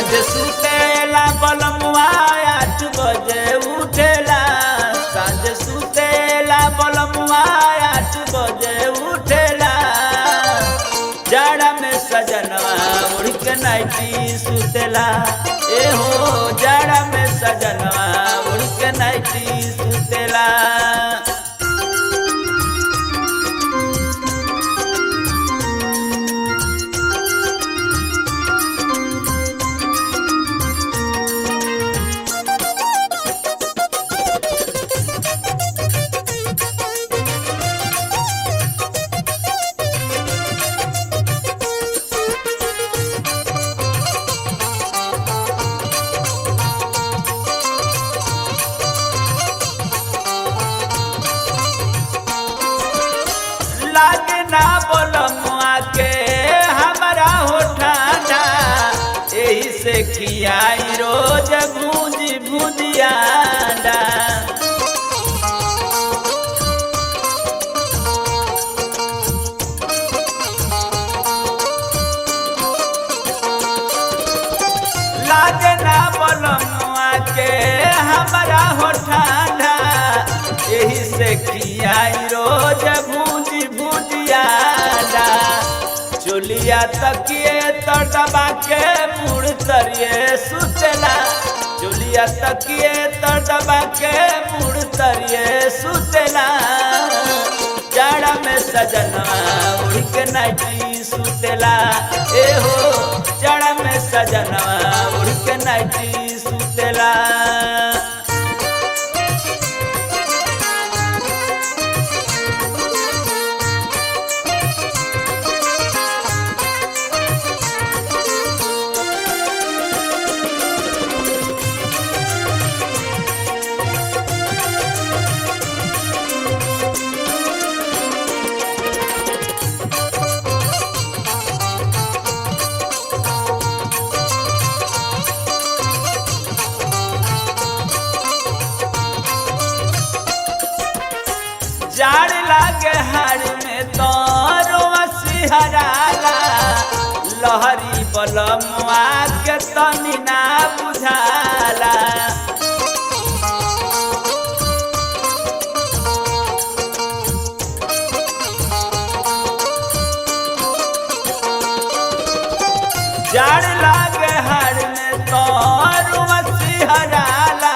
साँझ सुतेला बलमुआ 8 बजे उठेला साँझ सुतेला बलमुआ 8 बजे उठेला जाड़ा में सजनवा उड़ के नाइटी सुतेला ए हो जाड़ा में सजनवा उड़ के नाइटी सुतेला। लागे ना बलमुआ के हमारा हो ठांडा यही से खियाई रोज भूजी भुजियाडा। लागे ना बलमुआ के हमारा हो ठांडा यही से खियाई रोज भूजी भुजियाडा। चुलिया तकिए तो दबा के मुड़ तरिए सुतेला चुलिया तकिए तो दबा के मुड़ तरिए सुतेला जाड़ा में सजनवा उड़ के नाइटी सुतेला ए हो जाड़ा में सजनवा उड़ के नाइटी सुतेला। जाड़ लागे हाड़ में तो रोआ सिहराला लहरी बलमुआ के तनी ना बुझाला। जाड़ लागे हाड़ में तो रोआ सिहराला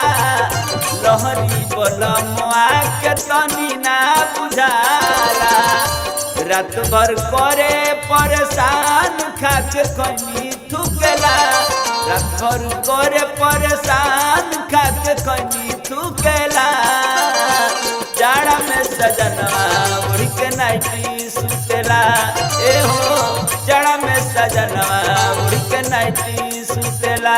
लहरी बलमुआ के तनी ना बुझाला। रात भर करे परेशान खाके कहीं थूकेला रात भर करे परेशान खाके कहीं थूकेला जाड़ा में सजनवा उड़ के नाइटी सुतेला ए हो जाड़ा में सजनवा उड़ के नाइटी सुतेला।